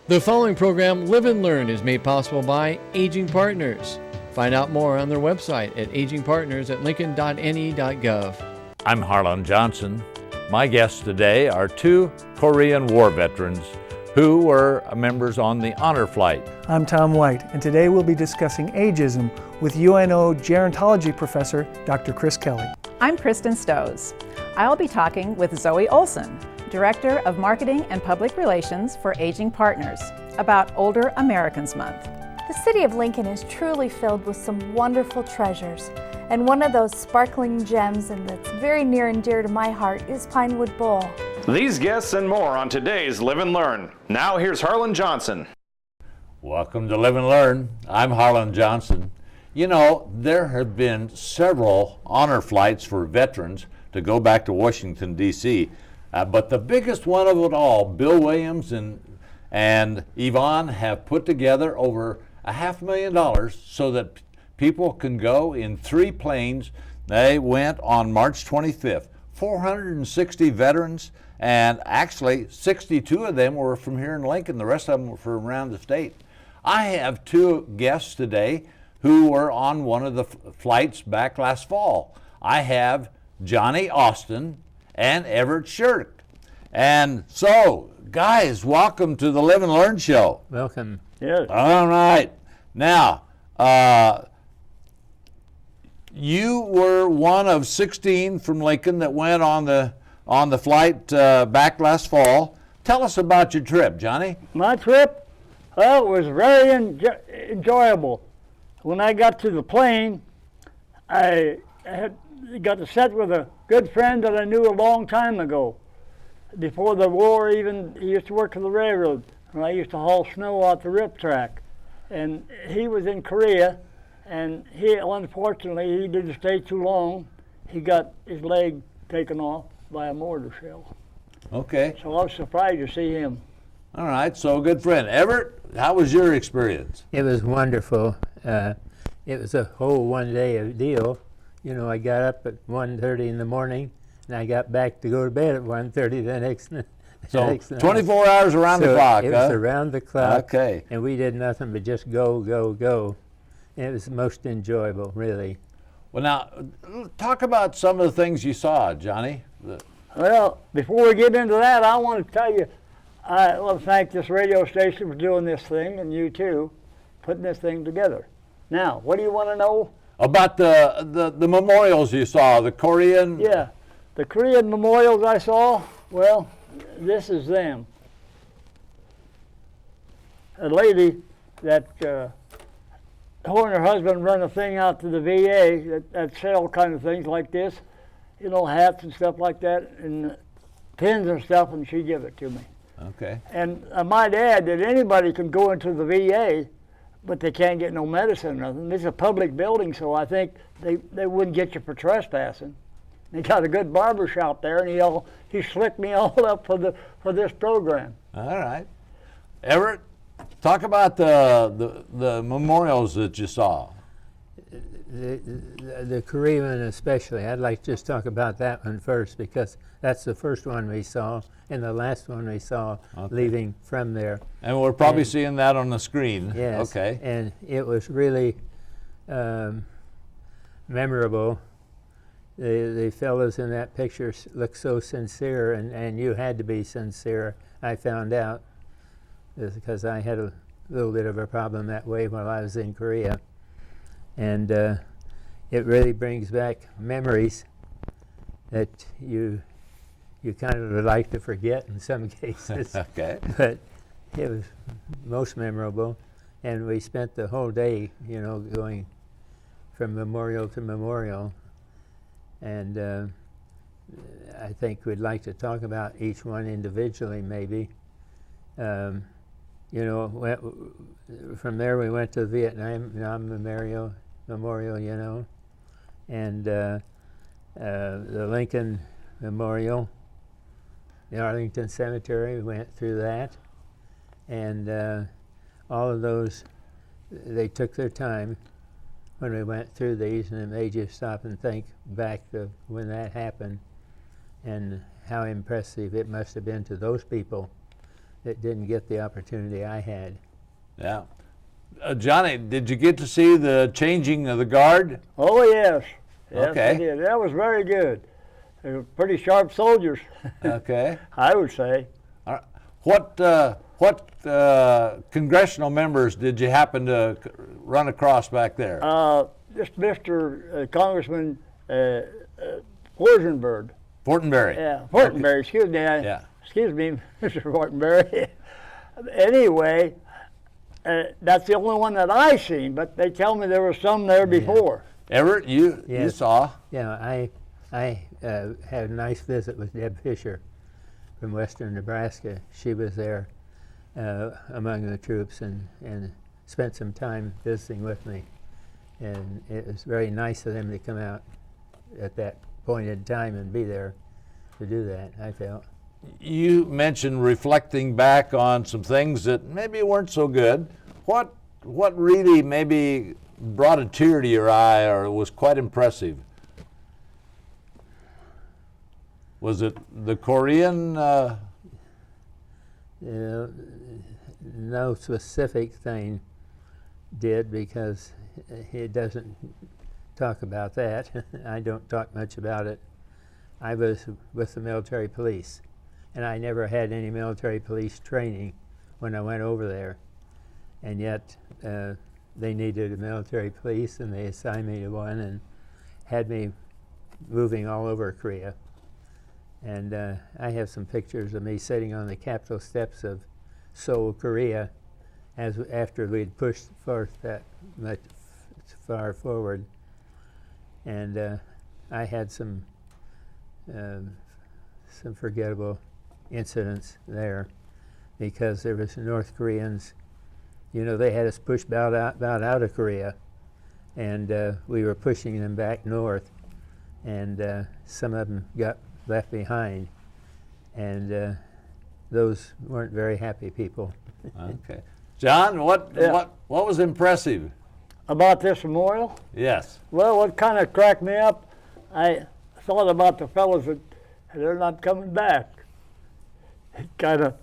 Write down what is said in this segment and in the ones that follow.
The following program, Live and Learn, is made possible by Aging Partners. Find out more on their website at agingpartners@lincoln.ne.gov. I'm Harlan Johnson. My guests today are two Korean War veterans who were members on the Honor Flight. I'm Tom White, and today we'll be discussing ageism with UNO gerontology professor Dr. Chris Kelly. I'm Kristen Stowes. I'll be talking with Zoe Olson, Director of Marketing and Public Relations for Aging Partners, about Older Americans Month. The city of Lincoln is truly filled with some wonderful treasures, and one of those sparkling gems and that's very near and dear to my heart is Pinewood Bowl. These guests and more on today's Live and Learn. Now here's Harlan Johnson. Welcome to Live and Learn. I'm Harlan Johnson. You know, there have been several honor flights for veterans to go back to Washington, D.C., but the biggest one of it all, Bill Williams and Yvonne have put together over $500,000 so that people can go in 3 planes. They went on March 25th. 460 veterans, and actually 62 of them were from here in Lincoln. The rest of them were from around the state. I have 2 guests today who were on one of the flights back last fall. I have Johnny Austin and Everett Shirk. And so, guys, welcome to the Live and Learn Show. Welcome. Yes. All right. Now, you were one of 16 from Lincoln that went on the flight back last fall. Tell us about your trip, Johnny. My trip, well, it was very enjoyable. When I got to the plane, I got to sit with a good friend that I knew a long time ago. Before the war, even he used to work for the railroad, and I used to haul snow out the rip track. And he was in Korea, and unfortunately he didn't stay too long. He got his leg taken off by a mortar shell. Okay. So I was surprised to see him. All right, so good friend. Everett, how was your experience? It was wonderful. It was a whole one-day deal. You know, I got up at 1:30 in the morning, and I got back to go to bed at 1:30 the next night. So 24 hours around the clock, it huh? was around the clock. Okay. And we did nothing but just go, go, go. And it was most enjoyable, really. Well, now, talk about some of the things you saw, Johnny. Well, before we get into that, I want to tell you, I want to thank this radio station for doing this thing, and you too, putting this thing together. Now, what do you want to know? About the memorials you saw, the Korean? Yeah, the Korean memorials I saw, well, this is them. A lady that her and her husband run a thing out to the VA that sell kind of things like this, you know, hats and stuff like that, and pins and stuff, and she give it to me. Okay. And I might add that anybody can go into the VA, but they can't get no medicine or nothing. This is a public building, so I think they wouldn't get you for trespassing. They got a good barber shop there, and he slicked me all up for this program. All right. Everett, talk about the memorials that you saw. The Korean especially, I'd like to just talk about that one first, because that's the first one we saw and the last one we saw leaving from there. And we're probably seeing that on the screen. Yes. Okay. And it was really memorable. The fellows in that picture looked so sincere, and you had to be sincere, I found out, because I had a little bit of a problem that way while I was in Korea. And it really brings back memories that you kind of would like to forget in some cases. Okay. But it was most memorable, and we spent the whole day, you know, going from memorial to memorial. And I think we'd like to talk about each one individually, maybe. You know, from there we went to the Vietnam Memorial, you know, and the Lincoln Memorial, the Arlington Cemetery, we went through that. And all of those, they took their time when we went through these, and it made you stop and think back to when that happened and how impressive it must have been to those people that didn't get the opportunity I had. Yeah. Johnny, did you get to see the changing of the guard? Oh, yes. Yes, Okay. I did. That was very good. They were pretty sharp soldiers, Okay. I would say. All right. What congressional members did you happen to run across back there? Just Mr. Congressman Forsenberg. Fortenberry. Yeah, Fortenberry, excuse me. Yeah. Excuse me, Mr. Fortenberry. Anyway, that's the only one that I seen, but they tell me there was some there before. Everett, you Yes. saw. Yeah, I had a nice visit with Deb Fisher from western Nebraska. She was there among the troops and spent some time visiting with me. And it was very nice of them to come out at that point in time and be there to do that, I felt. You mentioned reflecting back on some things that maybe weren't so good. What really maybe brought a tear to your eye or was quite impressive? Was it the Korean? No specific thing did, because he doesn't talk about that. I don't talk much about it. I was with the military police, and I never had any military police training when I went over there. And yet they needed a military police, and they assigned me to one and had me moving all over Korea. And I have some pictures of me sitting on the Capitol steps of Seoul, Korea, after we'd pushed forth that much far forward. And I had some forgettable incidents there, because there was North Koreans. You know, they had us pushed about out of Korea, and we were pushing them back north, and some of them got left behind, and those weren't very happy people. Okay. John, what was impressive? About this memorial? Yes. Well, what kind of cracked me up, I thought about the fellows that they're not coming back. It kind of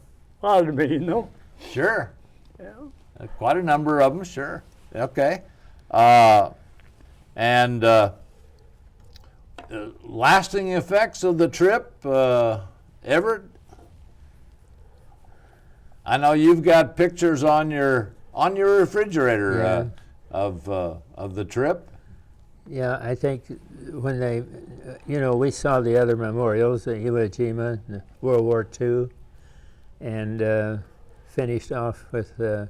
bothered me, you know? Sure. Yeah. Quite a number of them, sure. Okay. And lasting effects of the trip, Everett? I know you've got pictures on your refrigerator of the trip. Yeah, I think when they, we saw the other memorials, the Iwo Jima, the World War II, and finished off with the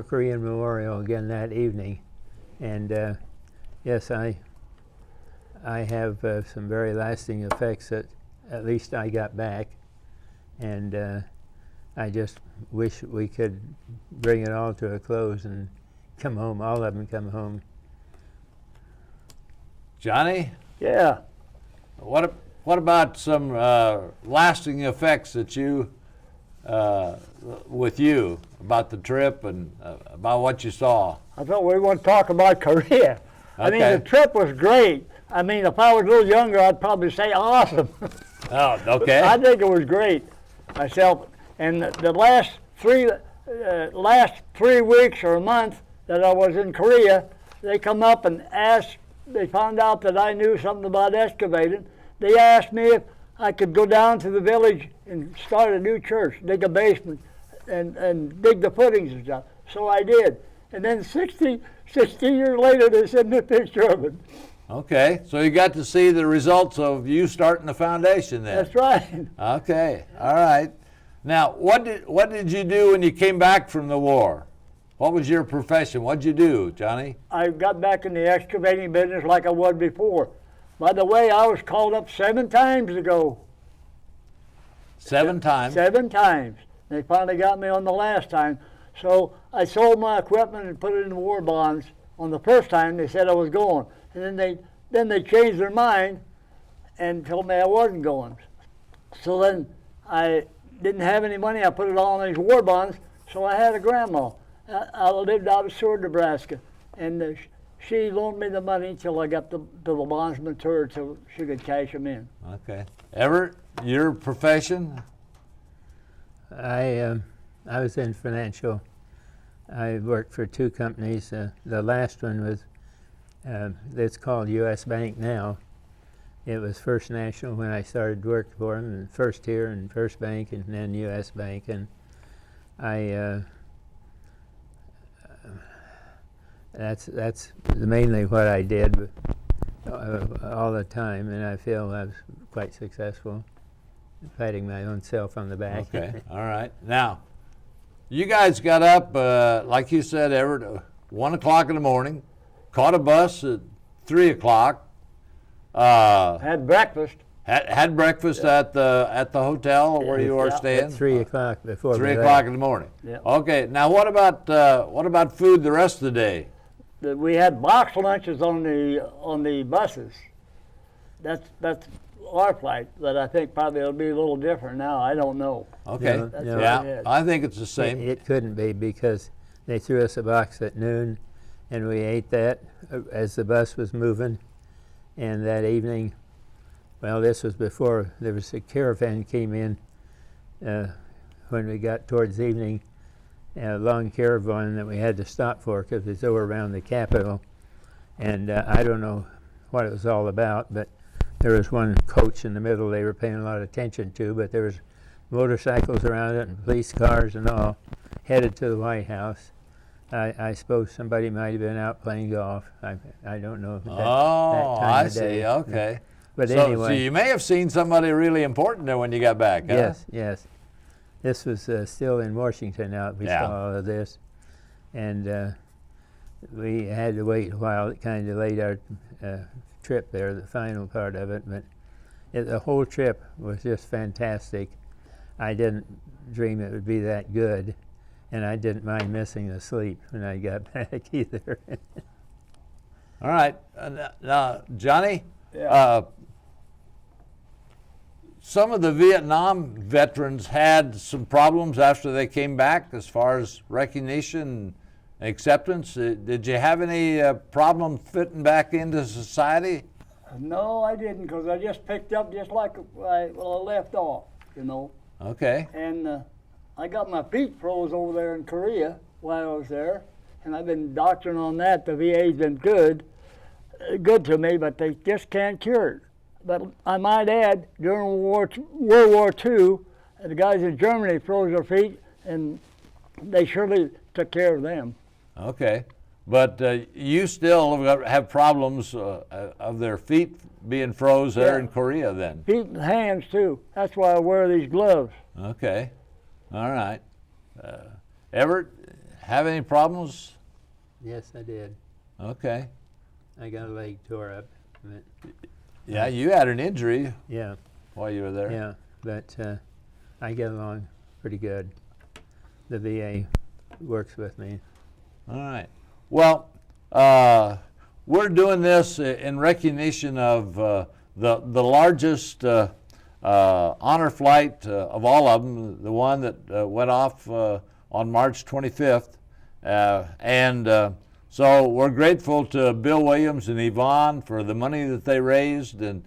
Korean Memorial again that evening. And yes, I have some very lasting effects that at least I got back, and I just wish we could bring it all to a close and come home, all of them come home. Johnny? Yeah. What about some lasting effects that you, with you, about the trip and about what you saw? I thought we want to talk about Korea. I mean, Okay. the trip was great. I mean, if I was a little younger, I'd probably say awesome. Oh, okay. I think it was great myself. And the last 3 weeks or a month that I was in Korea, they come up and asked, they found out that I knew something about excavating. They asked me if I could go down to the village and start a new church, dig a basement, and dig the footings and stuff. So I did. And then 60 years later, they sent me a picture of it. Okay, so you got to see the results of you starting the foundation then. That's right. Okay, all right. Now, what did you do when you came back from the war? What was your profession? What did you do, Johnny? I got back in the excavating business like I was before. By the way, I was called up 7 times ago. 7 times? 7 times. They finally got me on the last time. So I sold my equipment and put it in war bonds. On the first time, they said I was going. And then they changed their mind and told me I wasn't going. So then I didn't have any money. I put it all in these war bonds. So I had a grandma. I lived out of Seward, Nebraska. And she loaned me the money until I got the bonds matured so she could cash them in. Okay. Everett, your profession? I was in financial. I worked for 2 companies. The last one was, it's called U.S. Bank now. It was First National when I started work for them, and first here and First Bank and then U.S. Bank. And that's mainly what I did all the time, and I feel I was quite successful, patting my own self on the back. Okay, all right. Now, you guys got up, like you said, Everett, 1 o'clock in the morning, caught a bus at 3 o'clock. Had breakfast. Had breakfast at the hotel where you were staying. At 3 o'clock before 3 we o'clock left. in the morning. Yeah. Okay. Now, what about food the rest of the day? We had box lunches on the buses. That's our flight, but I think probably it'll be a little different now. I don't know. Okay. No, That's no. what Yeah, I had. I think it's the same. It couldn't be because they threw us a box at noon, and we ate that as the bus was moving. And that evening, well, this was before there was a caravan came in. When we got towards evening, a long caravan that we had to stop for because it was over around the Capitol. And I don't know what it was all about, but there was one coach in the middle they were paying a lot of attention to, but there was motorcycles around it and police cars and all headed to the White House. I suppose somebody might have been out playing golf. I don't know. That Oh, time I of day. see. Okay. But So anyway. you may have seen somebody really important there when you got back, huh? Yes, yes. This was still in Washington now. We Yeah. saw all of this. And we had to wait a while. It kind of delayed our trip there, the final part of it. But the whole trip was just fantastic. I didn't dream it would be that good. And I didn't mind missing the sleep when I got back either. All right. Now, Johnny, Yeah. some of the Vietnam veterans had some problems after they came back as far as recognition and acceptance. Did you have any problem fitting back into society? No, I didn't, because I just picked up just like I left off, you know. Okay. And I got my feet froze over there in Korea while I was there, and I've been doctoring on that. The VA's been good to me, but they just can't cure it. But I might add, during World War II, the guys in Germany froze their feet, and they surely took care of them. Okay. But you still have problems of their feet being froze there Yeah. in Korea then? Feet and hands, too. That's why I wear these gloves. Okay. All right. Everett, have any problems? Yes, I did. Okay. I got a leg tore up. But, Yeah, you had an injury yeah, while you were there. yeah. But I get along pretty good. The VA works with me. All right. Well, we're doing this in recognition of the largest honor flight of all of them, the one that went off on March 25th. So we're grateful to Bill Williams and Yvonne for the money that they raised and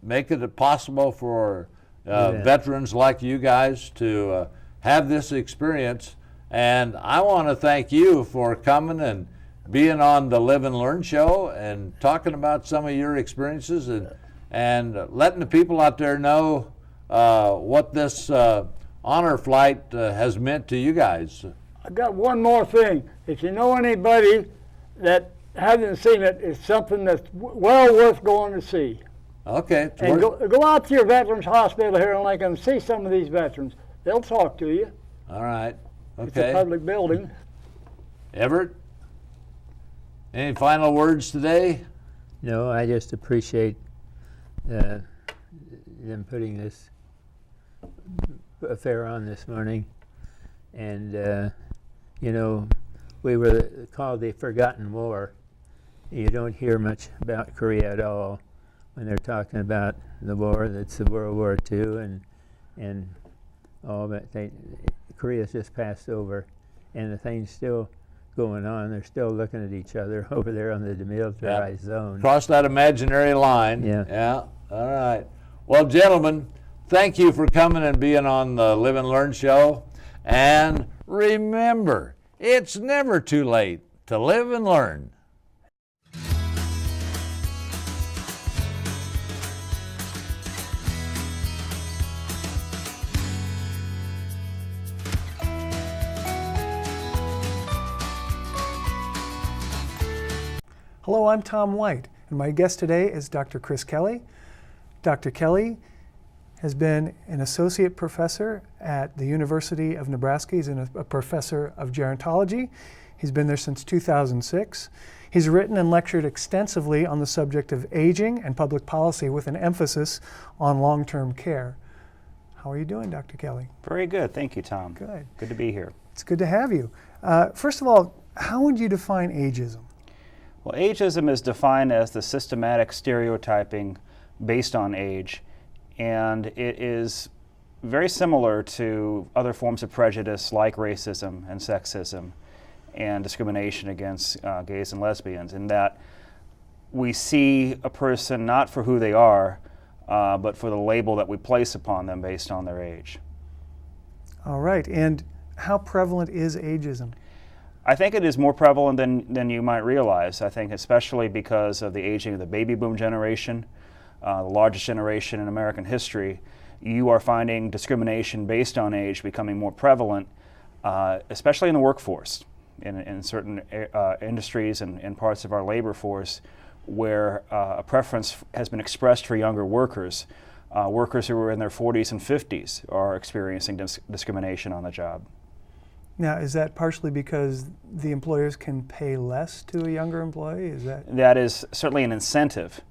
making it possible for veterans like you guys to have this experience. And I want to thank you for coming and being on the Live and Learn show and talking about some of your experiences and letting the people out there know what this honor flight has meant to you guys. I got one more thing. If you know anybody that hasn't seen it, it's something that's well worth going to see. Okay. it's And worth- go out to your Veterans Hospital here in Lincoln and see some of these veterans. They'll talk to you. All right. It's a Okay. public building. Everett, any final words today? No, I just appreciate them putting this affair on this morning. And, you know, we were called the Forgotten War. You don't hear much about Korea at all when they're talking about the war. That's the World War II and all that. Korea's just passed over, and the thing's still going on. They're still looking at each other over there on the demilitarized zone. Cross that imaginary line. Yeah. Yeah. All right. Well, gentlemen, Thank you for coming and being on the Live and Learn show. And remember, it's never too late to live and learn. Hello, I'm Tom White, and my guest today is Dr. Chris Kelly. Dr. Kelly has been an associate professor at the University of Nebraska. He's a professor of gerontology. He's been there since 2006. He's written and lectured extensively on the subject of aging and public policy with an emphasis on long-term care. How are you doing, Dr. Kelly? Very good. Thank you, Tom. Good. Good to be here. It's good to have you. First of all, how would you define ageism? Well, ageism is defined as the systematic stereotyping based on age, and it is very similar to other forms of prejudice like racism and sexism and discrimination against gays and lesbians, in that we see a person not for who they are, but for the label that we place upon them based on their age. All right, and how prevalent is ageism? I think it is more prevalent than you might realize. I think especially because of the aging of the baby boom generation, the largest generation in American history, you are finding discrimination based on age becoming more prevalent, especially in the workforce, in certain industries and parts of our labor force where a preference has been expressed for younger workers. Workers who are in their 40s and 50s are experiencing discrimination on the job. Now, is that partially because the employers can pay less to a younger employee? Is that? That is certainly an incentive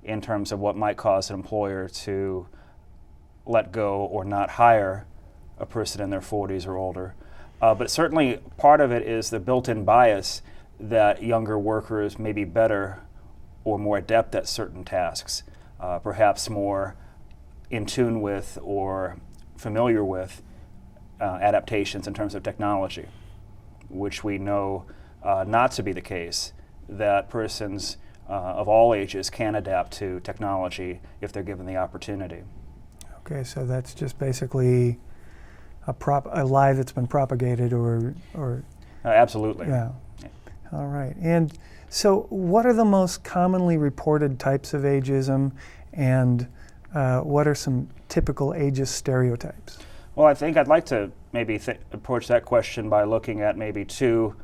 in terms of what might cause an employer to let go or not hire a person in their 40s or older. But certainly part of it is the built-in bias that younger workers may be better or more adept at certain tasks, perhaps more in tune with or familiar with adaptations in terms of technology, which we know not to be the case, that persons of all ages can adapt to technology if they're given the opportunity. Okay, so that's just basically a lie that's been propagated or Absolutely. Yeah. All right. And so what are the most commonly reported types of ageism, and what are some typical ageist stereotypes? Well, I think I'd like to maybe approach that question by looking at maybe two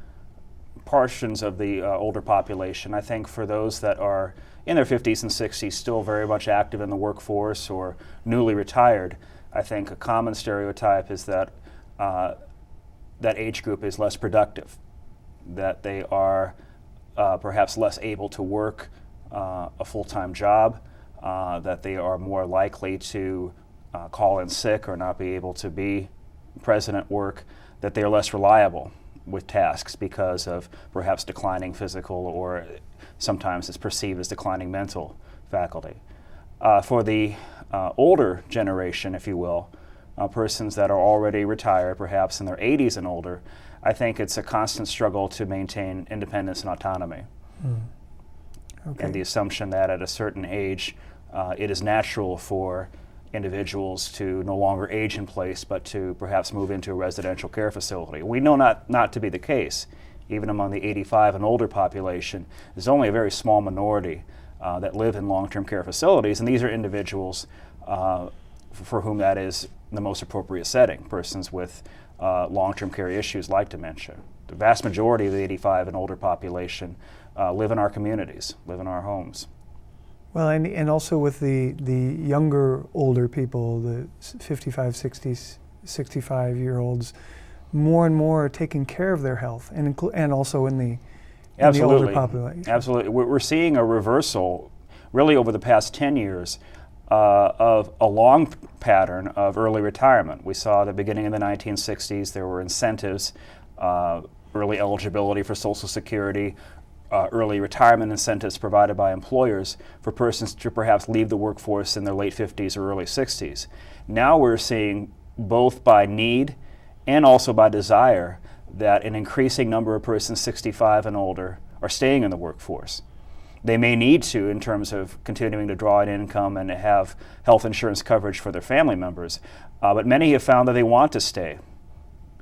portions of the older population. I think for those that are in their 50s and 60s, still very much active in the workforce or newly retired, I think a common stereotype is that that age group is less productive, that they are perhaps less able to work a full-time job, that they are more likely to call in sick or not be able to be present at work, that they are less reliable with tasks because of perhaps declining physical or sometimes it's perceived as declining mental faculty. For the older generation, if you will, persons that are already retired, perhaps in their 80s and older, I think it's a constant struggle to maintain independence and autonomy. Okay. And the assumption that at a certain age, it is natural for individuals to no longer age in place, but to perhaps move into a residential care facility. We know not to be the case. Even among the 85 and older population, there's only a very small minority that live in long-term care facilities, and these are individuals for whom that is the most appropriate setting, persons with long-term care issues like dementia. The vast majority of the 85 and older population live in our communities, live in our homes. Well, and also with the younger, older people, the 55, 60, 65-year-olds, more and more are taking care of their health, and also in the older population. Absolutely. We're seeing a reversal, really over the past 10 years, of a long pattern of early retirement. We saw at the beginning of the 1960s there were incentives, early eligibility for Social Security, early retirement incentives provided by employers for persons to perhaps leave the workforce in their late 50s or early 60s. Now we're seeing, both by need and also by desire, that an increasing number of persons 65 and older are staying in the workforce. they may need to in terms of continuing to draw an income and have health insurance coverage for their family members. But many have found that they want to stay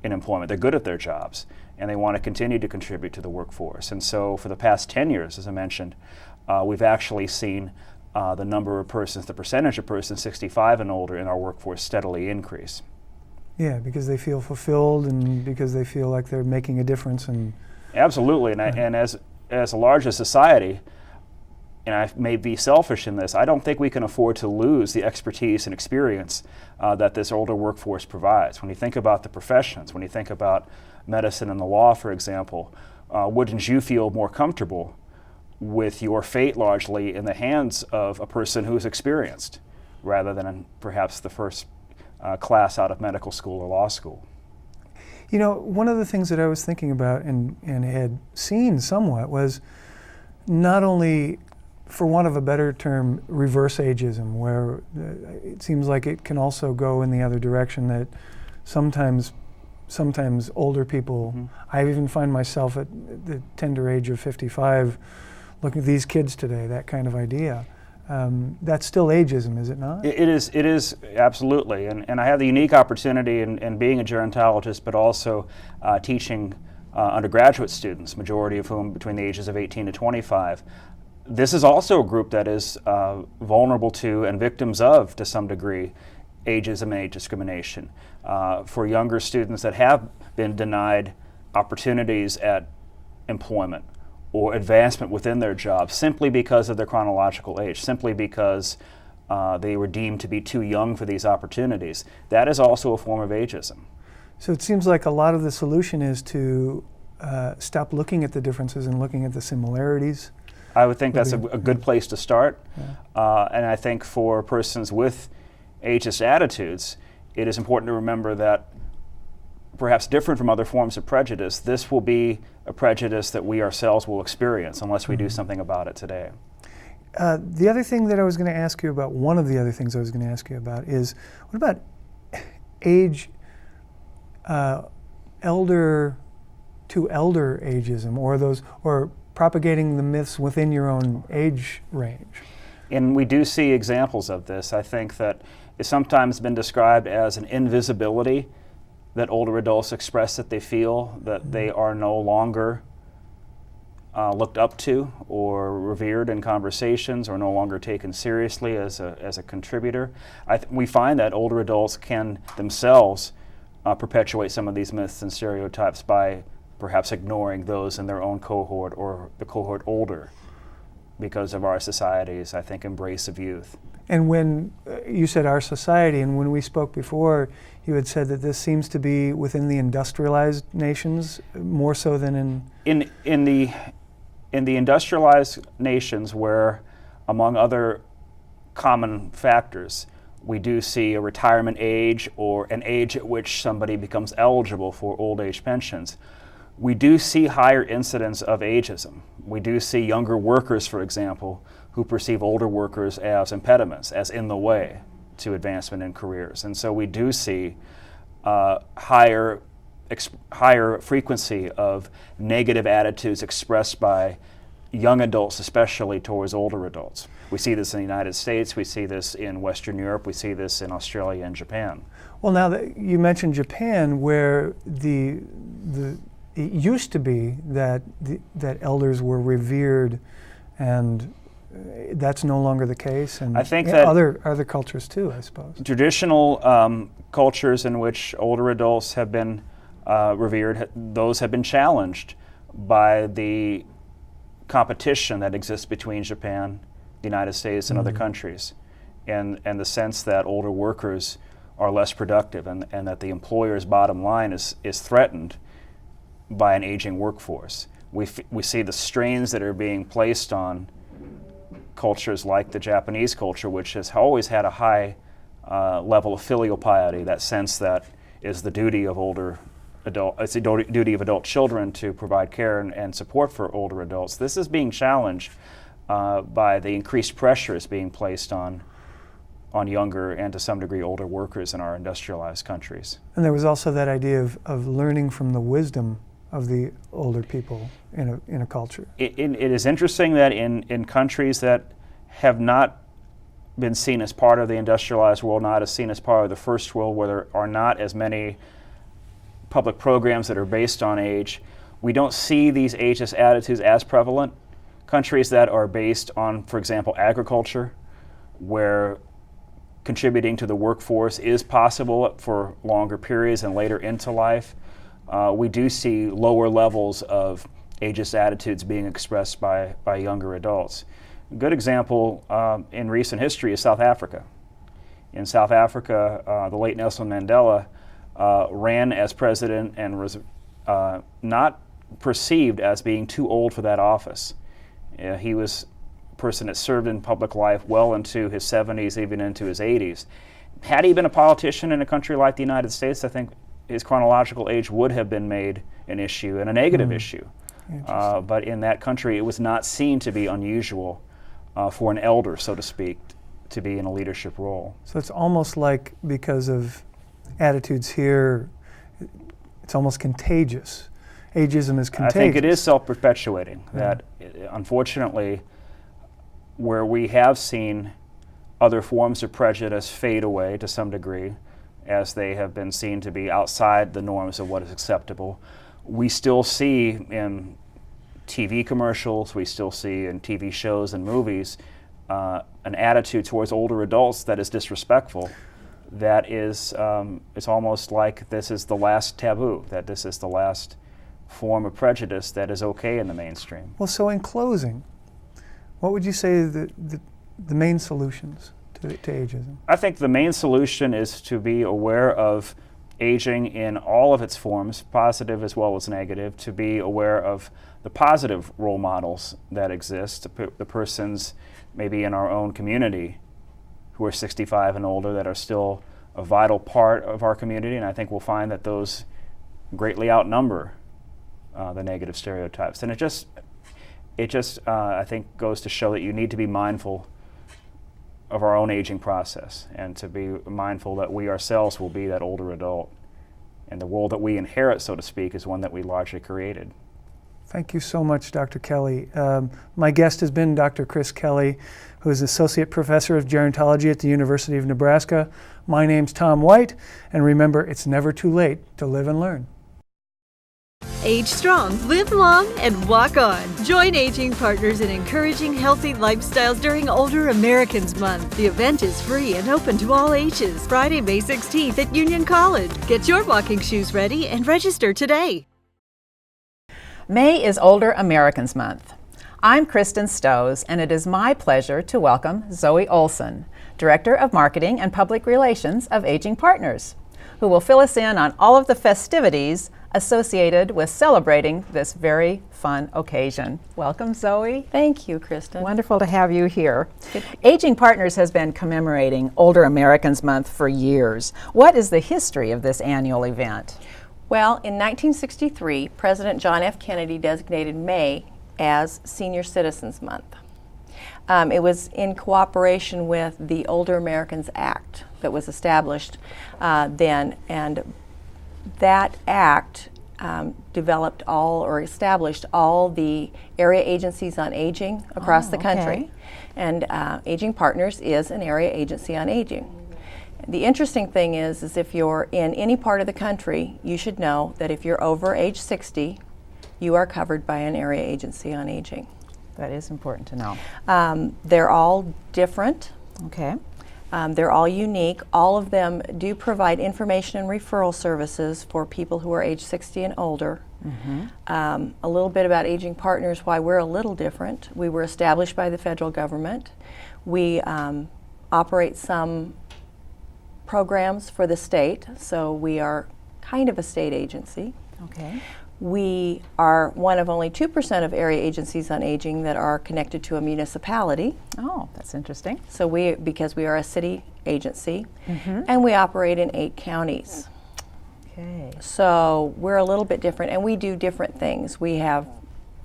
in employment. They're good at their jobs, and they want to continue to contribute to the workforce. And so for the past 10 years, as I mentioned, we've actually seen the number of persons, the percentage of persons 65 and older in our workforce steadily increase. Yeah, because they feel fulfilled and because they feel like they're making a difference. And absolutely, and as a larger society, and I may be selfish in this, I don't think we can afford to lose the expertise and experience that this older workforce provides. When you think about the professions, when you think about medicine and the law, for example, wouldn't you feel more comfortable with your fate largely in the hands of a person who's experienced rather than perhaps the first class out of medical school or law school? You know, one of the things that I was thinking about and had seen somewhat was not only, for want of a better term, reverse ageism, where it seems like it can also go in the other direction, that sometimes older people, I even find myself at the tender age of 55 looking at these kids today, that kind of idea. That's still ageism, is it not? It is absolutely, and I have the unique opportunity in being a gerontologist, but also teaching undergraduate students, majority of whom between the ages of 18 to 25. This is also a group that is vulnerable to and victims of, to some degree, ageism and age discrimination. For younger students that have been denied opportunities at employment or advancement within their job simply because of their chronological age, simply because they were deemed to be too young for these opportunities. That is also a form of ageism. So it seems like a lot of the solution is to stop looking at the differences and looking at the similarities. I would think that's a good place to start. And I think for persons with ageist attitudes, it is important to remember that perhaps different from other forms of prejudice, this will be a prejudice that we ourselves will experience unless we do something about it today. The other thing that I was going to ask you about, one of the other things I was going to ask you about is, what about age, elder to elder ageism, or propagating the myths within your own age range? And we do see examples of this. I think that it's sometimes been described as an invisibility that older adults express that they feel that they are no longer looked up to or revered in conversations or no longer taken seriously as a contributor. We find that older adults can themselves perpetuate some of these myths and stereotypes by perhaps ignoring those in their own cohort or the cohort older because of our society's, I think, embrace of youth. And when you said our society, and when we spoke before, you had said that this seems to be within the industrialized nations more so than in the industrialized nations, where, among other common factors, we do see a retirement age or an age at which somebody becomes eligible for old age pensions. We do see higher incidence of ageism. We do see younger workers, for example, who perceive older workers as impediments, as in the way to advancement in careers. And so we do see higher frequency of negative attitudes expressed by young adults, especially towards older adults. We see this in the United States, we see this in Western Europe, we see this in Australia and Japan. Well, now that you mentioned Japan, where it used to be that elders were revered, and that's no longer the case. And I think that other cultures too, I suppose. Traditional cultures in which older adults have been revered, those have been challenged by the competition that exists between Japan, the United States, and other countries, and the sense that older workers are less productive and that the employer's bottom line is threatened by an aging workforce. We see the strains that are being placed on cultures like the Japanese culture, which has always had a high level of filial piety, that sense that is the duty of it's the duty of adult children to provide care and support for older adults. This is being challenged by the increased pressures being placed on younger and to some degree older workers in our industrialized countries. And there was also that idea of learning from the wisdom of the older people in a culture. It is interesting that in countries that have not been seen as part of the industrialized world, not as seen as part of the first world, where there are not as many public programs that are based on age, we don't see these ageist attitudes as prevalent. Countries that are based on, for example, agriculture, where contributing to the workforce is possible for longer periods and later into life, we do see lower levels of ageist attitudes being expressed by younger adults. A good example in recent history is South Africa. In South Africa, the late Nelson Mandela ran as president and was not perceived as being too old for that office. He was a person that served in public life well into his 70s, even into his 80s. Had he been a politician in a country like the United States, I think his chronological age would have been made an issue, and a negative issue. But in that country, it was not seen to be unusual for an elder, so to speak, to be in a leadership role. So it's almost like, because of attitudes here, it's almost contagious. Ageism is contagious. I think it is self-perpetuating, that unfortunately, where we have seen other forms of prejudice fade away to some degree, as they have been seen to be outside the norms of what is acceptable, we still see in TV commercials, we still see in TV shows and movies, an attitude towards older adults that is disrespectful, that is, it's almost like this is the last taboo, that this is the last form of prejudice that is okay in the mainstream. Well, so in closing, what would you say the main solutions to ageism? I think the main solution is to be aware of aging in all of its forms, positive as well as negative, to be aware of the positive role models that exist, the persons maybe in our own community who are 65 and older that are still a vital part of our community, and I think we'll find that those greatly outnumber the negative stereotypes. And it just I think goes to show that you need to be mindful of our own aging process, and to be mindful that we ourselves will be that older adult, and the world that we inherit, so to speak, is one that we largely created. Thank you so much, Dr. Kelly. My guest has been Dr. Chris Kelly, who is Associate Professor of Gerontology at the University of Nebraska. My name's Tom White, and remember, it's never too late to live and learn. Age strong, live long, and walk on. Join Aging Partners in encouraging healthy lifestyles during Older Americans Month. The event is free and open to all ages. Friday, May 16th at Union College. Get your walking shoes ready and register today. May is Older Americans Month. I'm Kristen Stowes, and it is my pleasure to welcome Zoe Olson, Director of Marketing and Public Relations of Aging Partners, who will fill us in on all of the festivities associated with celebrating this very fun occasion. Welcome, Zoe. Thank you, Kristen. Wonderful to have you here. Aging Partners has been commemorating Older Americans Month for years. What is the history of this annual event? Well, in 1963, President John F. Kennedy designated May as Senior Citizens Month. It was in cooperation with the Older Americans Act that was established then, and that act developed established all the area agencies on aging across the country. And Aging Partners is an area agency on aging. The interesting thing is if you're in any part of the country, you should know that if you're over age 60, you are covered by an area agency on aging. That is important to know. They're all different. Okay. They're all unique. All of them do provide information and referral services for people who are age 60 and older. Mm-hmm. A little bit about Aging Partners, why we're a little different. We were established by the federal government. We operate some programs for the state, so we are kind of a state agency. Okay. We are one of only 2% of area agencies on aging that are connected to a municipality. Oh, that's interesting. So because we are a city agency, mm-hmm. and we operate in 8 counties. Okay. So we're a little bit different, and we do different things. We have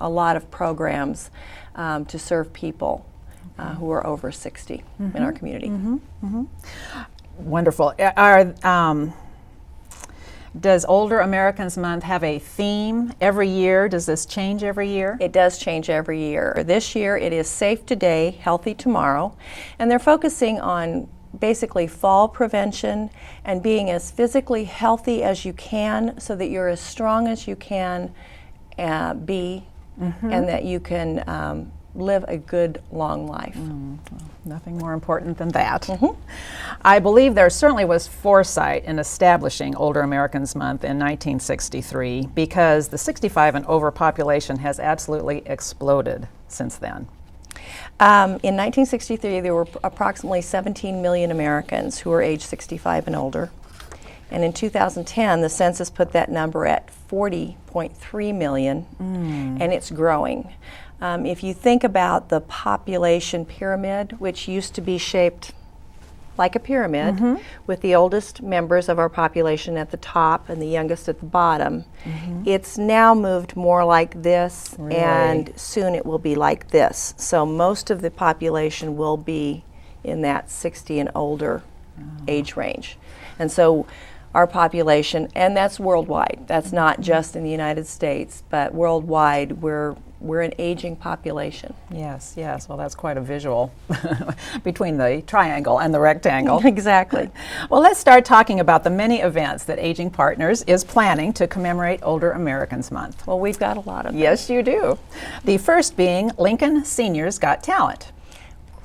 a lot of programs to serve people who are over 60 mm-hmm. in our community. Mm-hmm. Mm-hmm. Wonderful. Does Older Americans Month have a theme every year? Does this change every year? It does change every year. This year it is Safe Today, Healthy Tomorrow, and they're focusing on basically fall prevention and being as physically healthy as you can so that you're as strong as you can be, and that you can live a good, long life. Nothing more important than that. I believe there certainly was foresight in establishing Older Americans Month in 1963 because the 65 and over population has absolutely exploded since then. In 1963, there were approximately 17 million Americans who were age 65 and older. And in 2010, the census put that number at 40.3 million, and it's growing. If you think about the population pyramid, which used to be shaped like a pyramid, with the oldest members of our population at the top and the youngest at the bottom, it's now moved more like this, and soon it will be like this. So most of the population will be in that 60 and older age range. And so our population, and that's worldwide, that's not just in the United States, but worldwide, we're an aging population. Yes, yes. Well, that's quite a visual between the triangle and the rectangle. Exactly. Well, let's start talking about the many events that Aging Partners is planning to commemorate Older Americans Month. Well, we've got a lot of them. Yes, you do. The first being Lincoln Seniors Got Talent.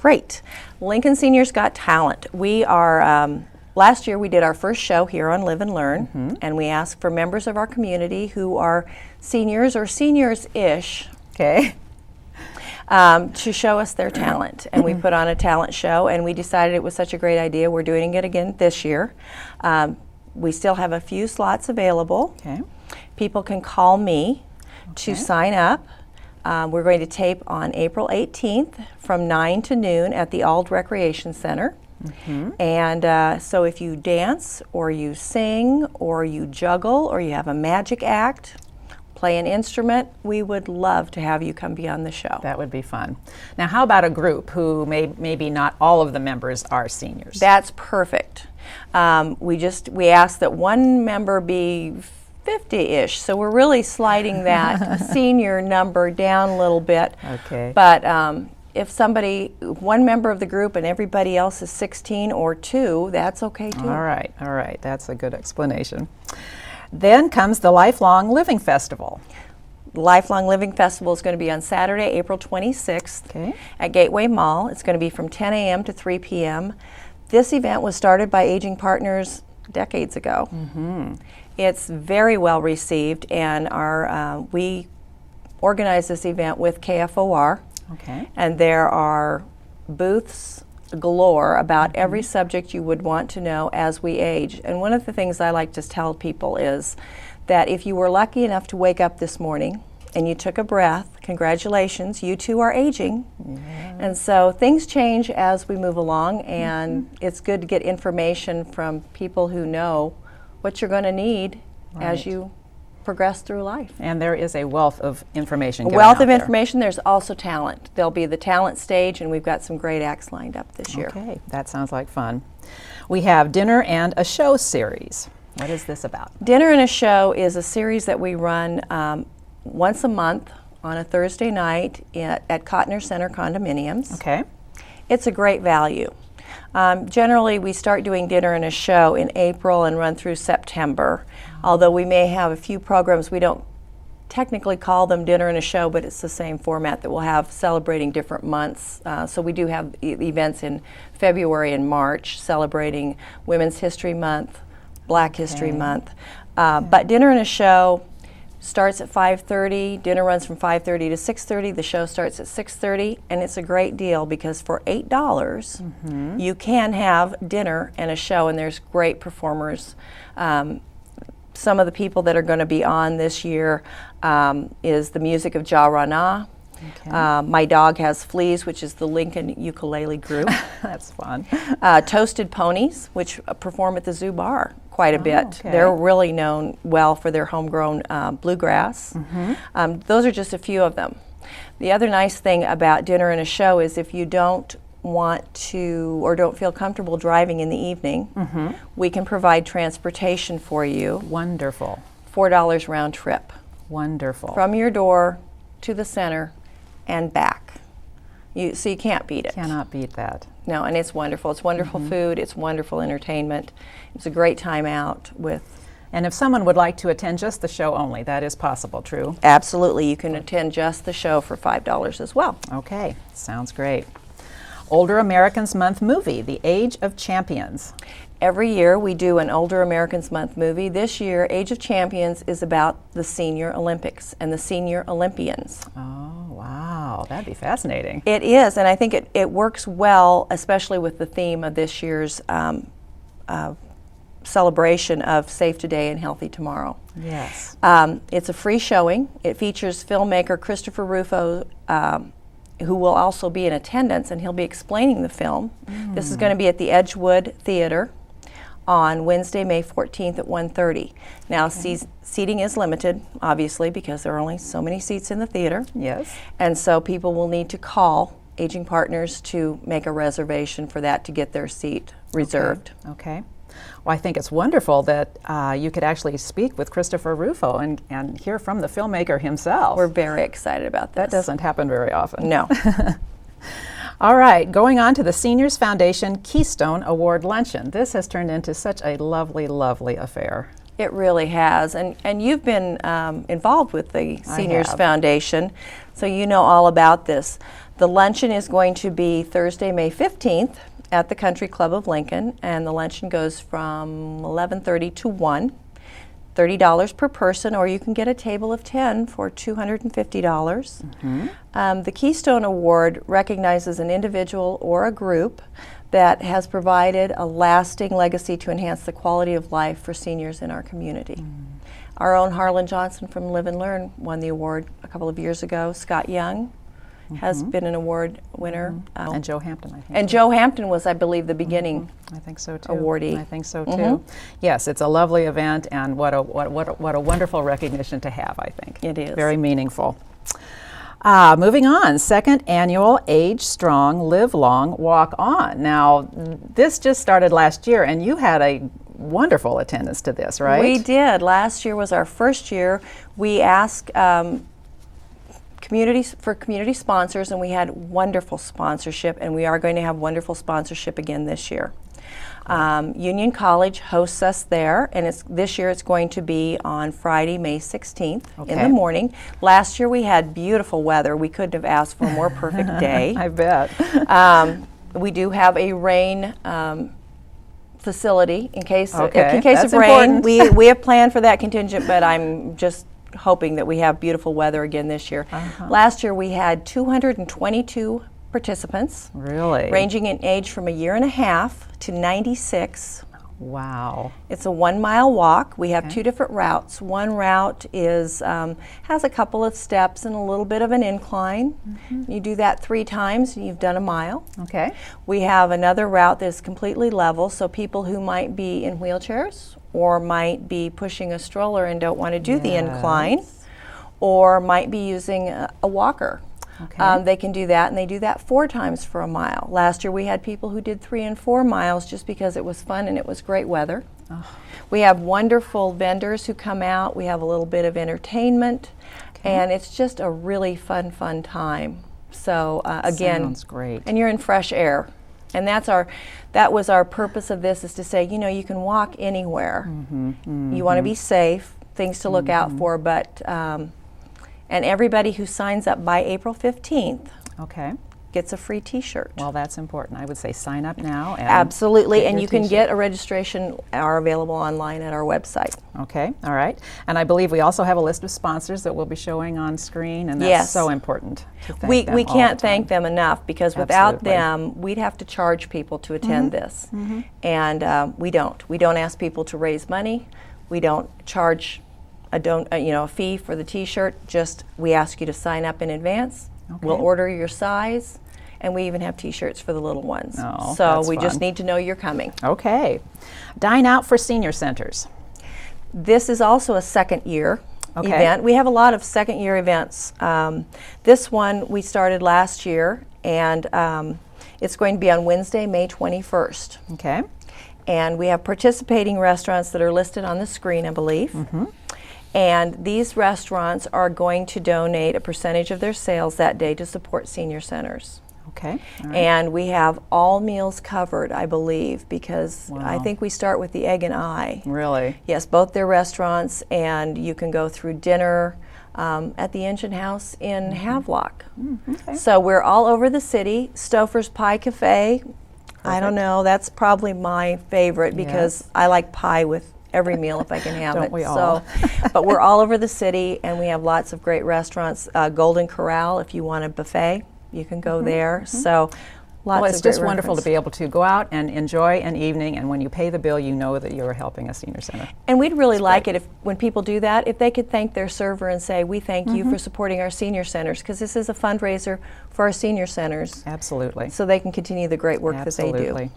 Great. Lincoln Seniors Got Talent. We are, last year we did our first show here on Live and Learn, and we asked for members of our community who are seniors or seniors-ish, to show us their talent. And we put on a talent show, and we decided it was such a great idea. We're doing it again this year. We still have a few slots available. People can call me to sign up. We're going to tape on April 18th from 9 to noon at the Ald Recreation Center. And so if you dance or you sing or you juggle or you have a magic act, play an instrument, we would love to have you come be on the show. That would be fun. Now, how about a group who maybe not all of the members are seniors? That's perfect. We ask that one member be 50-ish, so we're really sliding that senior number down a little bit. But if one member of the group and everybody else is 16 or 2, that's okay too. All right, that's a good explanation. Then comes the Lifelong Living Festival. The Lifelong Living Festival is going to be on Saturday, April 26th at Gateway Mall. It's going to be from 10 a.m. to 3 p.m. This event was started by Aging Partners decades ago. It's very well received, and we organize this event with KFOR. And there are booths galore about every subject you would want to know as we age. And one of the things I like to tell people is that if you were lucky enough to wake up this morning and you took a breath, congratulations, you too are aging. And so things change as we move along, and it's good to get information from people who know what you're going to need as you progress through life. And there is a wealth of information. A wealth of information. There's also talent. There'll be the talent stage, and we've got some great acts lined up this year. Okay, that sounds like fun. We have Dinner and a Show series. What is this about? Dinner and a Show is a series that we run once a month on a Thursday night at Kotner Center Condominiums. It's a great value. Generally, we start doing Dinner and a Show in April and run through September. Although we may have a few programs, we don't technically call them Dinner and a Show, but it's the same format that we'll have celebrating different months. So we do have events in February and March celebrating Women's History Month, Black History Month. But Dinner and a Show starts at 5:30. Dinner runs from 5:30 to 6:30. The show starts at 6:30, and it's a great deal because for $8, you can have dinner and a show, and there's great performers. Some of the people that are going to be on this year is the music of Ja Rana. My Dog Has Fleas, which is the Lincoln Ukulele Group. That's fun. Toasted Ponies, which perform at the Zoo Bar quite a bit. They're really known well for their homegrown bluegrass. Those are just a few of them. The other nice thing about Dinner and a Show is if you don't want to or don't feel comfortable driving in the evening, we can provide transportation for you. Wonderful. $4 round trip. Wonderful. From your door to the center and back. So you can't beat it. Cannot beat that. No, and it's wonderful. It's wonderful food. It's wonderful entertainment. It's a great time out with. And if someone would like to attend just the show only, that is possible, true? Absolutely. You can attend just the show for $5 as well. Okay, sounds great. Older Americans Month movie, The Age of Champions. Every year we do an Older Americans Month movie. This year, Age of Champions is about the Senior Olympics and the Senior Olympians. Oh, wow. That'd be fascinating. It is, and I think it works well, especially with the theme of this year's celebration of Safe Today and Healthy Tomorrow. Yes. It's a free showing. It features filmmaker Christopher Rufo, who will also be in attendance, and he'll be explaining the film. This is going to be at the Edgewood Theater on Wednesday, May 14th at 1:30. Now, seating is limited, obviously, because there are only so many seats in the theater. Yes. And so people will need to call Aging Partners to make a reservation for that to get their seat reserved. Okay. Well, I think it's wonderful that you could actually speak with Christopher Rufo and hear from the filmmaker himself. We're very excited about this. That doesn't happen very often. No. All right, going on to the Seniors Foundation Keystone Award Luncheon. This has turned into such a lovely, lovely affair. It really has, and you've been involved with the Seniors Foundation, so you know all about this. The luncheon is going to be Thursday, May 15th at the Country Club of Lincoln, and the luncheon goes from 11:30 to 1. $30 per person, or you can get a table of 10 for $250. The Keystone Award recognizes an individual or a group that has provided a lasting legacy to enhance the quality of life for seniors in our community. Our own Harlan Johnson from Live and Learn won the award a couple of years ago. Scott Young has been an award winner. And Joe Hampton, I think. And Joe Hampton was, I believe, the beginning I think so too. awardee. I think so too. Yes, it's a lovely event, and what a wonderful recognition to have, I think. It is. Very meaningful. Moving on, second annual Age Strong, Live Long, Walk On. Now, this just started last year, and you had a wonderful attendance to this, right? We did. Last year was our first year. We asked community sponsors, and we had wonderful sponsorship, and we are going to have wonderful sponsorship again this year. Union College hosts us there, and this year it's going to be on Friday, May 16th in the morning. Last year we had beautiful weather. We couldn't have asked for a more perfect day. I bet. We do have a rain facility in case of That's rain. important. We have planned for that contingent, but I'm just hoping that we have beautiful weather again this year. Last year we had 222 participants. Really? Ranging in age from 1.5 years to 96. Wow. It's a 1 mile walk. We have two different routes. One route is has a couple of steps and a little bit of an incline. You do that 3 times and you've done a mile. Okay. We have another route that is completely level, so people who might be in wheelchairs or might be pushing a stroller and don't want to do the incline, or might be using a walker. They can do that, and they do that 4 times for a mile. Last year we had people who did 3 and 4 miles just because it was fun and it was great weather. We have wonderful vendors who come out. We have a little bit of entertainment, and it's just a really fun time. So again, sounds great. And you're in fresh air. And that was our purpose of this, is to say, you know, you can walk anywhere. You want to be safe, things to look out for, but and everybody who signs up by April 15th gets a free t-shirt. Well, that's important. I would say sign up now. And absolutely, and your you can t-shirt. get a registration are available online at our website. Okay, all right. And I believe we also have a list of sponsors that we'll be showing on screen, and that's so important to thank them We all can't the time. thank them enough, because without Absolutely. them, we'd have to charge people to attend this. And we don't. We don't ask people to raise money. We don't charge a fee for the t-shirt. Just we ask you to sign up in advance. We'll order your size, and we even have t-shirts for the little ones. Oh, so that's we just fun. need to know you're coming. Okay. Dine Out for Senior Centers. This is also a second year event. We have a lot of second year events. This one we started last year, and It's going to be on Wednesday, May 21st. Okay. And we have participating restaurants that are listed on the screen, I believe. And these restaurants are going to donate a percentage of their sales that day to support senior centers. Okay. All right. And we have all meals covered, I believe, because I think we start with the Egg and I. Really? Yes, both their restaurants, and you can go through dinner at the Engine House in Havelock. Okay. So we're all over the city. Stouffer's Pie Cafe, I don't know, that's probably my favorite because I like pie with every meal if I can have Don't it. we all? So, but we're all over the city, and we have lots of great restaurants. Golden Corral, if you want a buffet, you can go there. So, lots Well, it's of great just wonderful to reference. be able to go out and enjoy an evening, and when you pay the bill, you know that you're helping a senior center. And we'd really like it if, when people do that, if they could thank their server and say, we thank you for supporting our senior centers, because this is a fundraiser for our senior centers. Absolutely. So they can continue the great work that they do. Absolutely.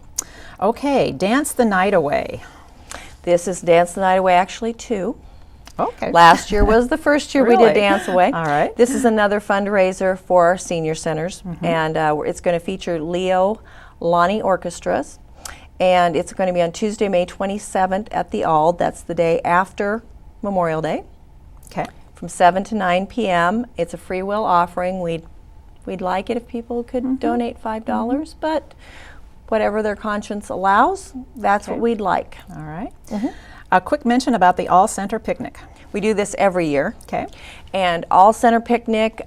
Okay, Dance the Night Away. This is Dance the Night Away, actually 2. Okay. Last year was the first year we Really? did Dance Away. All right. This is another fundraiser for our senior centers, and it's going to feature Leo Lonnie Orchestras, and it's going to be on Tuesday, May 27th at the Ald. That's the day after Memorial Day, Okay. from 7 to 9 p.m. It's a free will offering. We'd like it if people could donate $5, but whatever their conscience allows, that's what we'd like. All right. A quick mention about the All Center Picnic. We do this every year. Okay. And All Center Picnic,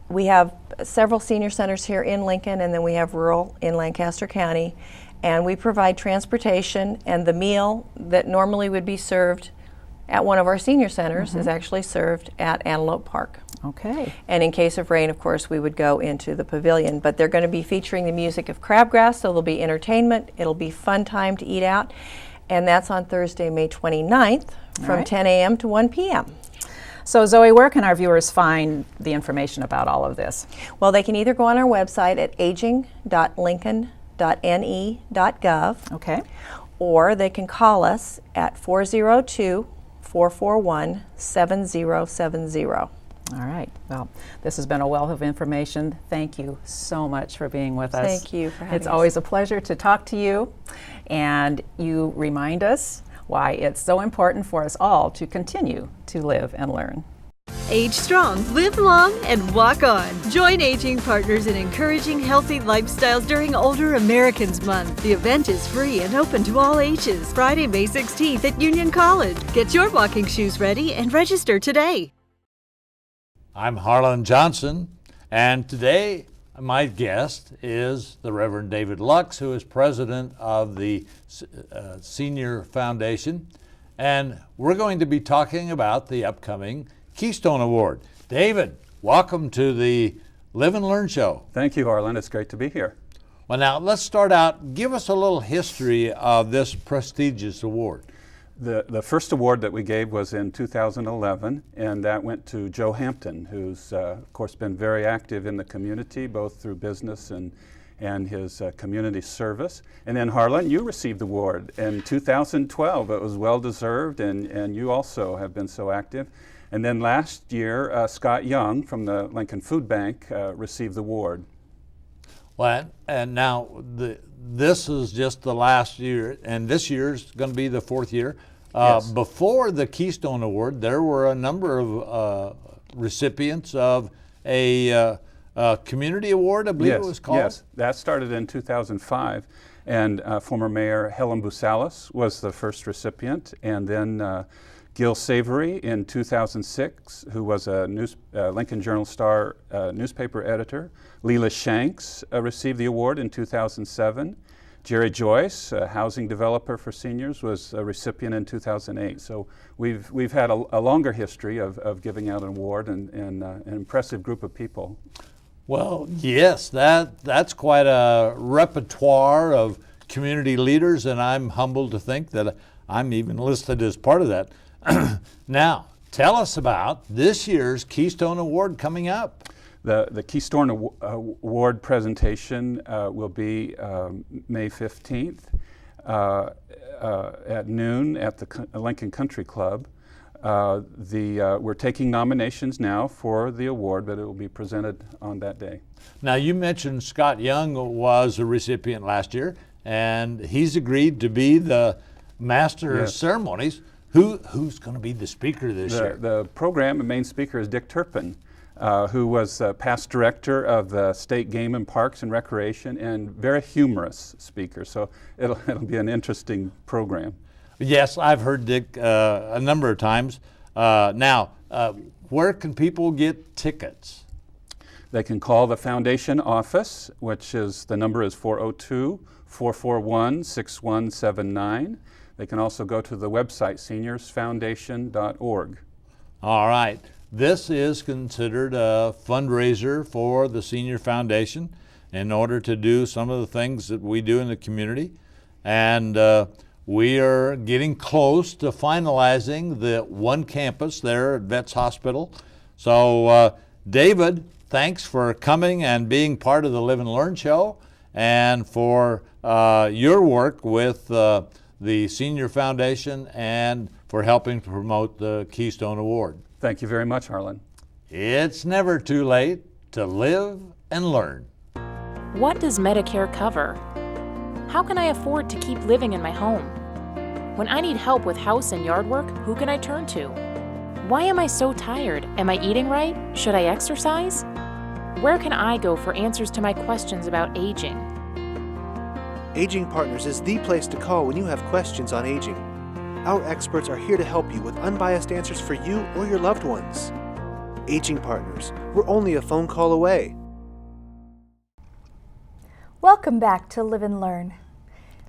we have several senior centers here in Lincoln, and then we have rural in Lancaster County. And we provide transportation, and the meal that normally would be served at one of our senior centers is actually served at Antelope Park. Okay. And in case of rain, of course, we would go into the pavilion. But they're going to be featuring the music of Crabgrass, so there'll be entertainment. It'll be fun time to eat out. And that's on Thursday, May 29th from right. 10 a.m. to 1 p.m. So Zoe, where can our viewers find the information about all of this? Well, they can either go on our website at aging.lincoln.ne.gov, Okay. or they can call us at 402-441-7070. All right. Well, this has been a wealth of information. Thank you so much for being with us. Thank you for having It's us. always a pleasure to talk to you, and you remind us why it's so important for us all to continue to live and learn. Age strong, live long, and walk on. Join Aging Partners in encouraging healthy lifestyles during Older Americans Month. The event is free and open to all ages. Friday, May 16th at Union College. Get your walking shoes ready and register today. I'm Harlan Johnson, and today my guest is the Reverend David Lux, who is president of the Senior Foundation, and we're going to be talking about the upcoming Keystone Award. David, welcome to the Live and Learn Show. Thank you, Harlan. It's great to be here. Well, now let's start out. Give us a little history of this prestigious award. The first award that we gave was in 2011, and that went to Joe Hampton, who's, of course, been very active in the community, both through business and his community service. And then, Harlan, you received the award in 2012. It was well-deserved, and you also have been so active. And then last year, Scott Young from the Lincoln Food Bank received the award. Well, and now this is just the last year, and this year's going to be the 4th year. Yes. Before the Keystone Award, there were a number of recipients of a community award, I believe it was called. Yes, that started in 2005, and former Mayor Helen Busalis was the first recipient, and then Gil Savory in 2006, who was a Lincoln Journal-Star newspaper editor. Leela Shanks received the award in 2007. Jerry Joyce, a housing developer for seniors, was a recipient in 2008. So we've had a longer history of giving out an award and an impressive group of people. Well, yes, that's quite a repertoire of community leaders, and I'm humbled to think that I'm even listed as part of that. Now, tell us about this year's Keystone Award coming up. The Keystone Award presentation will be May 15th at noon at the Lincoln Country Club. We're taking nominations now for the award, but it will be presented on that day. Now, you mentioned Scott Young was a recipient last year, and he's agreed to be the master of ceremonies. Who's going to be the speaker this year? The program and main speaker is Dick Turpin, who was past director of the State Game and Parks and Recreation, and very humorous speaker. So it'll be an interesting program. Yes, I've heard Dick a number of times. Now, where can people get tickets? They can call the foundation office, which is, the number is 402-441-6179. They can also go to the website, seniorsfoundation.org. All right. This is considered a fundraiser for the Senior Foundation in order to do some of the things that we do in the community. And we are getting close to finalizing the one campus there at Vets Hospital. So, David, thanks for coming and being part of the Live and Learn show, and for your work with the Senior Foundation and for helping to promote the Keystone Award. Thank you very much, Harlan. It's never too late to live and learn. What does Medicare cover? How can I afford to keep living in my home? When I need help with house and yard work, who can I turn to? Why am I so tired? Am I eating right? Should I exercise? Where can I go for answers to my questions about aging? Aging Partners is the place to call when you have questions on aging. Our experts are here to help you with unbiased answers for you or your loved ones. Aging Partners, we're only a phone call away. Welcome back to Live and Learn.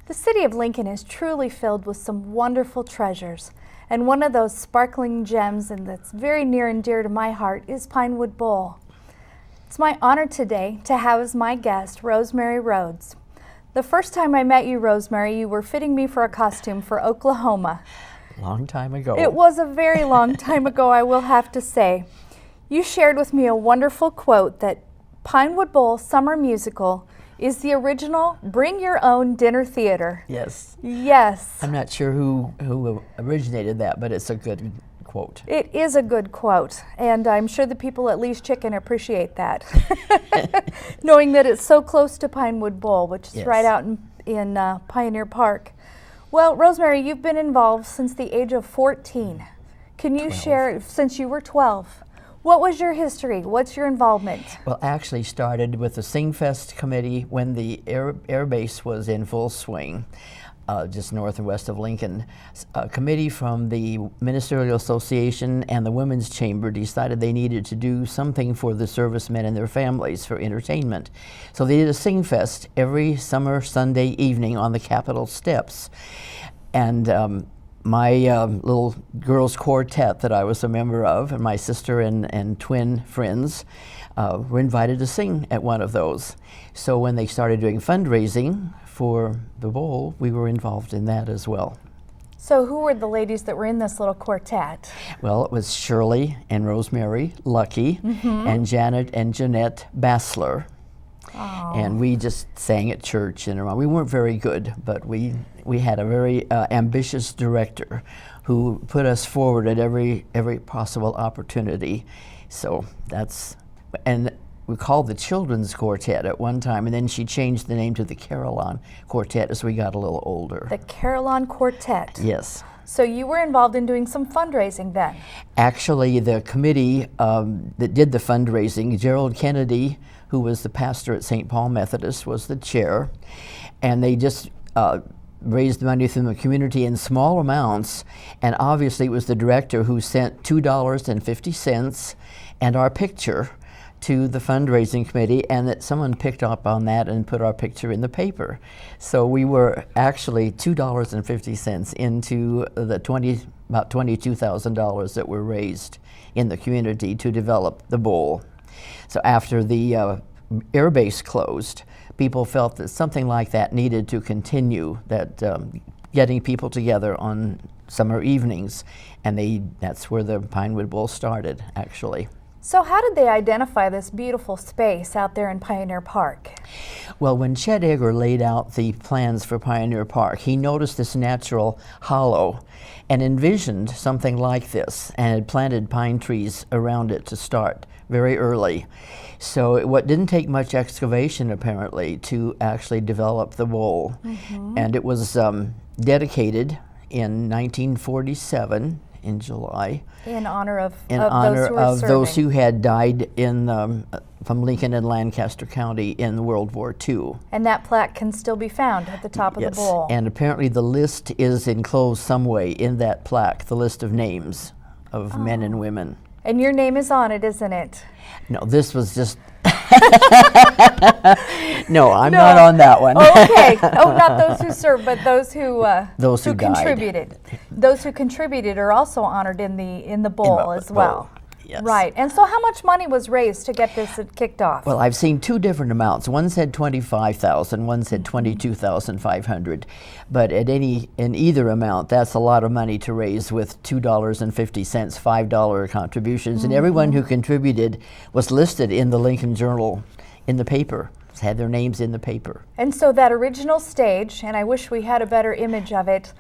The city of Lincoln is truly filled with some wonderful treasures, and one of those sparkling gems and that's very near and dear to my heart is Pinewood Bowl. It's my honor today to have as my guest Rosemary Rhodes. The first time I met you, Rosemary, you were fitting me for a costume for Oklahoma. Long time ago. It was a very long time ago, I will have to say. You shared with me a wonderful quote that Pinewood Bowl Summer Musical is the original Bring Your Own Dinner Theater. Yes. Yes. I'm not sure who originated that, but it's a good quote. It is a good quote, and I'm sure the people at Lee's Chicken appreciate that. Knowing that it's so close to Pinewood Bowl, which is right out in Pioneer Park. Well, Rosemary, you've been involved since the age of 14. Can you share, since you were 12, what was your history? What's your involvement? Well, actually started with the Singfest committee when the air base was in full swing. Just north and west of Lincoln. A committee from the Ministerial Association and the Women's Chamber decided they needed to do something for the servicemen and their families for entertainment. So they did a Singfest every summer Sunday evening on the Capitol steps. And my little girls quartet that I was a member of, and my sister and twin friends, were invited to sing at one of those. So when they started doing fundraising for the bowl, we were involved in that as well. So who were the ladies that were in this little quartet? Well, it was Shirley and Rosemary Lucky and Janet and Jeanette Bassler. Oh. And we just sang at church and around. We weren't very good, but we had a very ambitious director who put us forward at every possible opportunity. So that's, and we called the Children's Quartet at one time, and then she changed the name to the Carillon Quartet as we got a little older. The Carillon Quartet. Yes. So you were involved in doing some fundraising then? Actually, the committee that did the fundraising, Gerald Kennedy, who was the pastor at St. Paul Methodist, was the chair, and they just raised money from the community in small amounts, and obviously it was the director who sent $2.50 and our picture to the fundraising committee, and that someone picked up on that and put our picture in the paper. So we were actually $2.50 into the about $22,000 that were raised in the community to develop the bowl. So after the air base closed, people felt that something like that needed to continue, that getting people together on summer evenings, and that's where the Pinewood Bowl started, actually. So how did they identify this beautiful space out there in Pioneer Park? Well, when Chet Egger laid out the plans for Pioneer Park, he noticed this natural hollow and envisioned something like this and had planted pine trees around it to start very early. So what didn't take much excavation apparently to actually develop the bowl. And it was dedicated in 1947 in July. In honor of those who had died in from Lincoln and Lancaster County in World War II. And that plaque can still be found at the top of the bowl. And apparently the list is enclosed some way in that plaque, the list of names of men and women. And your name is on it, isn't it? No, this was just... No, I'm not on that one. Okay. Oh, not those who served, but those who died. Contributed. Those who contributed are also honored in the bowl as well. Yes. Right. And so how much money was raised to get this kicked off? Well, I've seen two different amounts. One said $25,000, one said $22,500. But in either amount, that's a lot of money to raise with $2.50, $5 contributions. And everyone who contributed was listed in the Lincoln Journal in the paper, had their names in the paper. And so that original stage, and I wish we had a better image of it,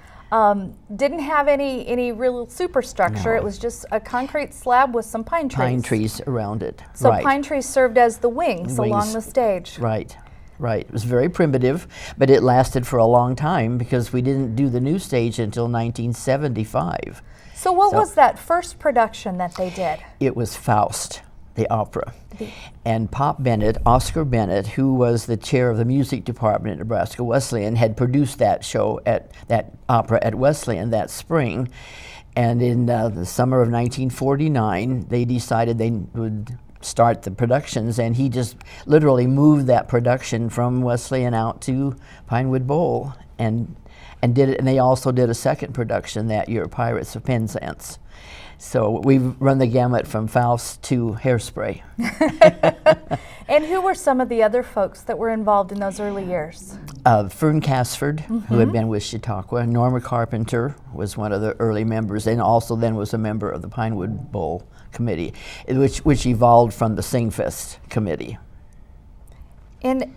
didn't have any real superstructure. No. It was just a concrete slab with some pine trees. Pine trees around it. So right. pine trees served as the wings along the stage. Right. Right. It was very primitive, but it lasted for a long time because we didn't do the new stage until 1975. So what was that first production that they did? It was Faust, the opera. And Pop Bennett, Oscar Bennett, who was the chair of the music department at Nebraska Wesleyan, had produced that show that opera at Wesleyan that spring. And in the summer of 1949, they decided they would start the productions, and he just literally moved that production from Wesleyan out to Pinewood Bowl and did it. And they also did a second production that year, Pirates of Penzance. So we've run the gamut from Faust to Hairspray. And who were some of the other folks that were involved in those early years? Fern Casford, who had been with Chautauqua. Norma Carpenter was one of the early members, and also then was a member of the Pinewood Bowl Committee, which evolved from the Singfest Committee. And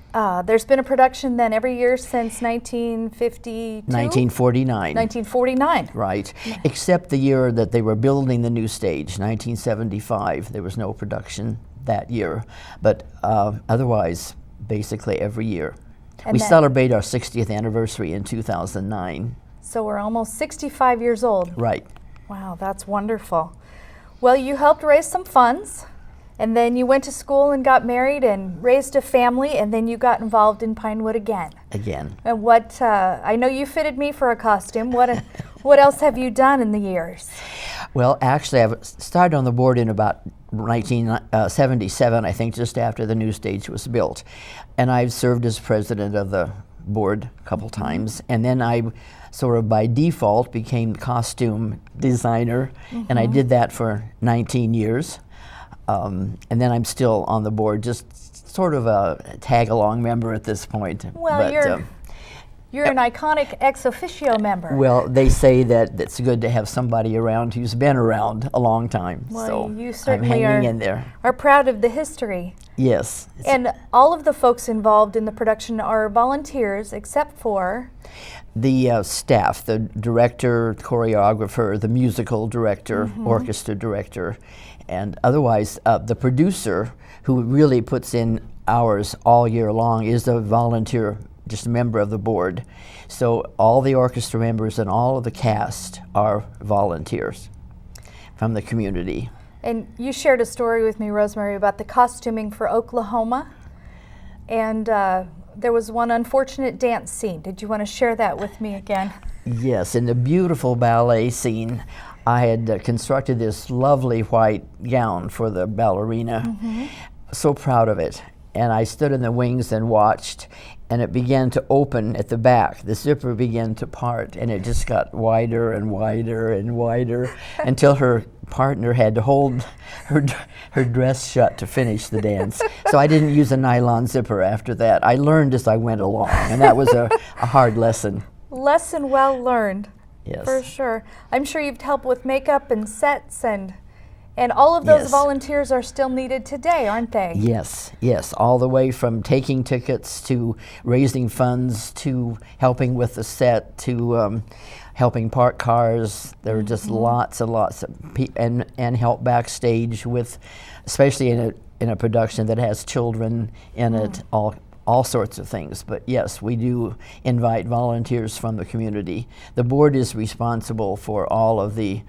there's been a production then every year since 1952? 1949. 1949. Right. Except the year that they were building the new stage, 1975. There was no production that year. But otherwise, basically every year. And we celebrate our 60th anniversary in 2009. So we're almost 65 years old. Right. Wow, that's wonderful. Well, you helped raise some funds. And then you went to school and got married and raised a family, and then you got involved in Pinewood again. And what, I know you fitted me for a costume. What else have you done in the years? Well, actually, I've started on the board in about 1977, I think, just after the new stage was built. And I've served as president of the board a couple times. And then I sort of by default became costume designer, and I did that for 19 years. And then I'm still on the board, just sort of a tag-along member at this point. Well, but, you're an iconic ex officio member. Well, they say that it's good to have somebody around who's been around a long time. Well, so you I'm certainly hanging in there. Are proud of the history. Yes. And all of the folks involved in the production are volunteers, except for the staff, the director, choreographer, the musical director, orchestra director, and otherwise the producer, who really puts in hours all year long, is a volunteer, just a member of the board. So all the orchestra members and all of the cast are volunteers from the community. And you shared a story with me, Rosemary, about the costuming for Oklahoma. And there was one unfortunate dance scene. Did you want to share that with me again? Yes, in the beautiful ballet scene, I had constructed this lovely white gown for the ballerina. So proud of it. And I stood in the wings and watched, and it began to open at the back. The zipper began to part, and it just got wider and wider and wider until her partner had to hold her dress shut to finish the dance. So I didn't use a nylon zipper after that. I learned as I went along, and that was a hard lesson. Lesson well learned. Yes. For sure. I'm sure you've helped with makeup and sets and And all of those Yes. volunteers are still needed today, aren't they? Yes, yes, all the way from taking tickets to raising funds to helping with the set to helping park cars. There are just lots and lots of and help backstage with, especially in a production that has children in it, all sorts of things. But yes, we do invite volunteers from the community. The board is responsible for all of the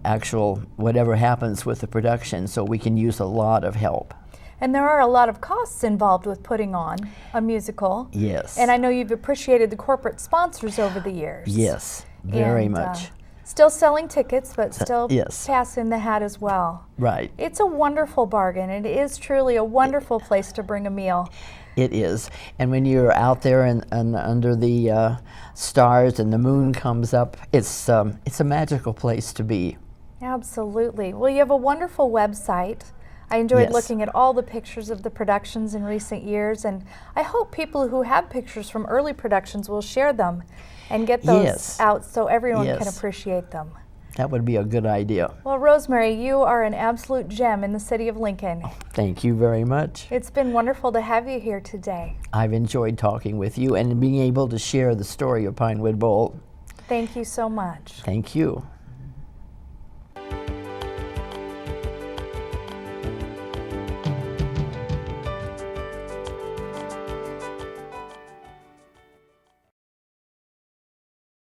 actual whatever happens with the production, so we can use a lot of help. And there are a lot of costs involved with putting on a musical. Yes. And I know you've appreciated the corporate sponsors over the years. Yes, very And, much. Still selling tickets, but still yes. passing the hat as well. Right. It's a wonderful bargain. It is truly a wonderful place to bring a meal. It is. And when you're out there and under the stars and the moon comes up, it's a magical place to be. Absolutely. Well, you have a wonderful website. I enjoyed Yes. looking at all the pictures of the productions in recent years, and I hope people who have pictures from early productions will share them and get those Yes. out so everyone can Yes. appreciate them. That would be a good idea. Well, Rosemary, you are an absolute gem in the city of Lincoln. Thank you very much. It's been wonderful to have you here today. I've enjoyed talking with you and being able to share the story of Pinewood Bowl. Thank you so much. Thank you.